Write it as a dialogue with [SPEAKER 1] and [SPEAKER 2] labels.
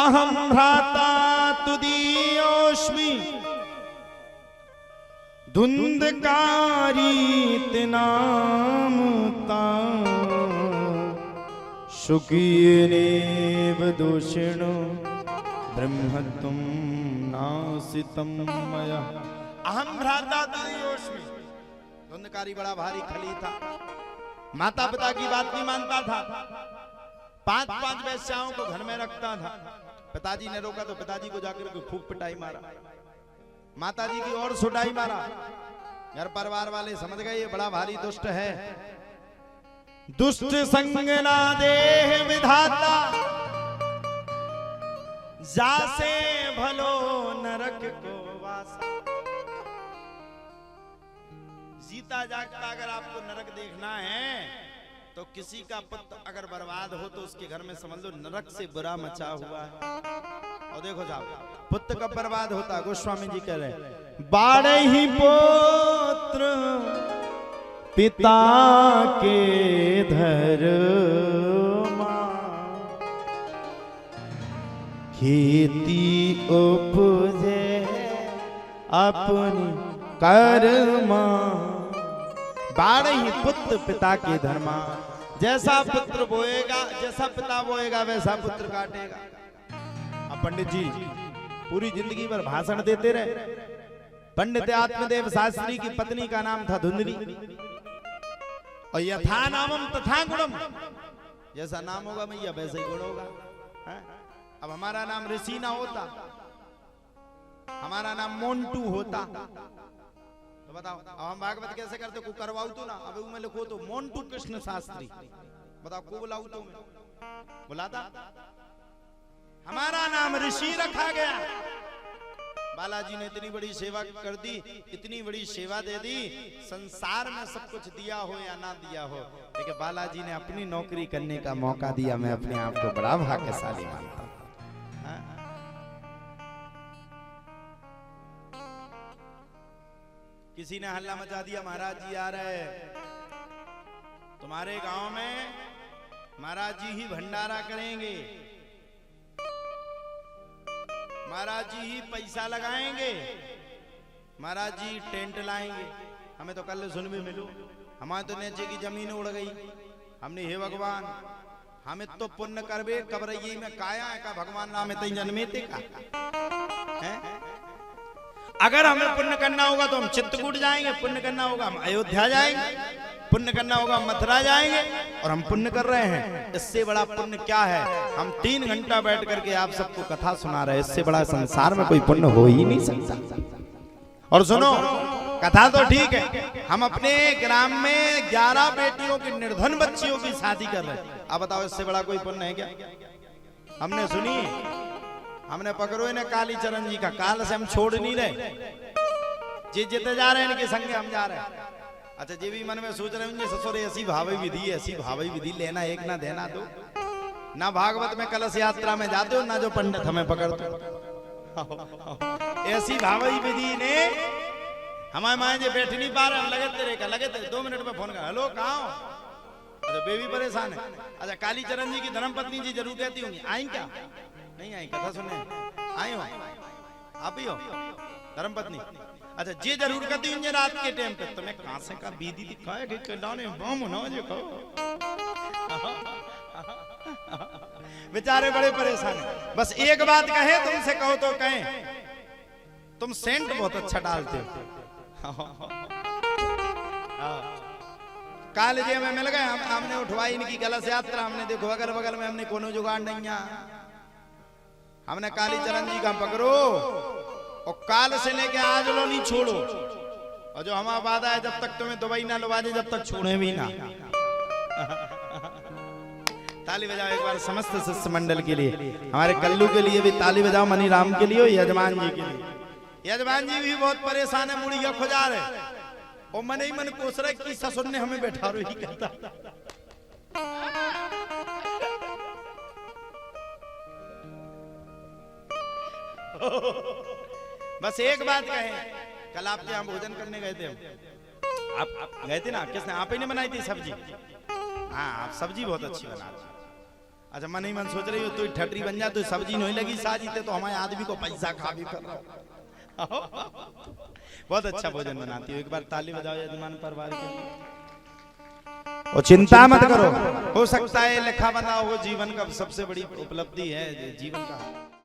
[SPEAKER 1] अहम भ्राता तुदीयोऽस्मि धुंधकारीतनामता शुकीनेव दोषिणो ब्रह्मत्वं नासितं मया। अहम भ्राता तुदीयोऽस्मि। धुंधकारी बड़ा भारी खली था, माता पिता की बात नहीं मानता था, 5-5 वेश्याओं को घर में रखता था। पिताजी ने रोका तो पिताजी को जाकर के खूब पिटाई मारा, माताजी की और सुटाई मारा। घर परिवार वाले समझ गए ये बड़ा भारी दुष्ट है। दुष्ट संग ना देह विधाता, जासे भलो नरक को वासा। जीता जागता अगर आपको नरक देखना है तो किसी का पुत्र अगर बर्बाद हो तो उसके घर में समझ लो नरक से बुरा मचा हुआ है। और देखो जाओ पुत्र कब बर्बाद होता, गोस्वामी जी कह रहे हैं बाड़े ही पुत्र पिता के धर्मा, खेती उपजे अपनी कर्मा। बाड़े ही पुत्र पिता के धर्मा, जैसा पुत्र बोएगा, जैसा पिता बोएगा वैसा पुत्र काटेगा। अब पंडित जी पूरी जिंदगी भर भाषण देते रहे। पंडित आत्मदेव शास्त्री की पत्नी का नाम था धुंधली, और यथा नामम तथा गुणम, जैसा नाम होगा मैया वैसे ही गुण होगा। अब हमारा नाम ऋषि ना होता, हमारा नाम मोन्टू होता तो बताओ अब हम भागवत कैसे करते? को करवाऊ तो ना, अब मैं लिखो तो मोन्टू कृष्ण शास्त्री, बताओ को बुलाऊ तो मैं बुलाता? हमारा नाम ऋषि रखा गया। बालाजी ने इतनी बड़ी सेवा कर दी, इतनी बड़ी सेवा दे दी, संसार में सब कुछ दिया हो या ना दिया हो, लेकिन बालाजी ने अपनी नौकरी करने का मौका दिया। मैं अपने आप को बड़ा भाग्यशाली मानता हूं। किसी ने हल्ला मचा दिया महाराज जी आ रहे तुम्हारे गांव में, महाराज जी ही भंडारा करेंगे, महाराज जी ही पैसा लगाएंगे, महाराज जी टेंट लाएंगे। हमें तो कल सुन भी मिलो, हमारे तो नीचे की जमीन उड़ गई। हमने हे भगवान हमें तो पुण्य करबे कबरई में काया है का भगवान नाम तई जन्मेते का है? अगर हमें पुण्य करना होगा तो हम चित्रकूट जाएंगे, पुण्य करना होगा हम अयोध्या जाएंगे, पुण्य करना होगा हम मथुरा जाएंगे, और हम पुण्य कर रहे हैं। इससे बड़ा पुण्य क्या है? हम 3 घंटा बैठ करके आप सबको कथा सुना रहे हैं, इससे बड़ा संसार में कोई पुण्य हो ही नहीं सकता। और सुनो कथा तो ठीक है, हम अपने ग्राम में 11 बेटियों की निर्धन बच्चियों की शादी कर रहे हैं। अब बताओ इससे बड़ा कोई पुण्य है क्या? हमने सुनी, हमने पकड़ो इन्हें काली चरण जी का, काल से हम छोड़ नहीं रहे, जिते जा रहे हैं इनके संग हम जा रहे हैं। अच्छा ये भी मन में सोच रहे होंगे ससुर ऐसी भावी विधि, ऐसी भावी विधि, लेना एक ना देना दो, ना भागवत में कलश यात्रा में जाते हो, ना जो पंडित हमें पकड़ते हो। ऐसी भावी विधि ने हमारे माए जी बैठ नहीं पा रहे, लगे तेरे का लगे तेरे 2 मिनट में फोन कर, हेलो कहाँ हो? अच्छा बेबी परेशान है। अच्छा काली चरण जी की धर्मपत्नी जी जरूर कहती होंगी आई क्या? नहीं आई, कथा सुने आई हो, आप ही हो धर्मपत्नी? अच्छा जे जरूर कहती हूँ रात के टाइम पे तुम्हें कहां से का बीदी दिखाए कि कडाने बम ना जो कहो। बेचारे बड़े परेशान हैं। बस एक बात कहे तुमसे कहो तो कहें तुम सेंट बहुत अच्छा डालते हो। काल जी हमें मिल गए, हमने उठवाई इनकी कलश यात्रा, हमने देखो अगल बगल में हमने कोनो जुगाड़ नहीं, हमने काली चरण जी का पकड़ो और काल से लेके आज लो नहीं छोड़ो, और जो हमारा वादा है जब तक तुम्हें दुबई ना लुवा दे जब तक छोड़े भी ना। ताली बजाओ एक बार समस्त शिष्य मंडल के लिए, हमारे कल्लू के लिए भी ताली बजाओ, मनी राम के लिए, यजमान जी के लिए। यजमान जी भी बहुत परेशान है, मुड़िया खुजा रहे और मन ही मन कोस रहे कि ससुर ने हमें बैठा रो ही करता। बस एक बात कहें, कल आपके यहाँ भोजन करने गए थे हम, आप गए थे ना? किसने? आप ही ने बनाई थी सब्जी? हाँ आप सब्जी बहुत अच्छी बनाते। अच्छा मन ही मन सोच रही हो तू ठटरी बन जा, तो सब्जी नहीं लगी साजीते तो हमारे आदमी को पैसा खा भी कर रहा। बहुत अच्छा भोजन बनाती हो, एक बार ताली बजाओ यजमान परिवार के। और चिंता मत करो, हो सकता है लिखा बना हो जीवन का सबसे बड़ी उपलब्धि है जीवन का।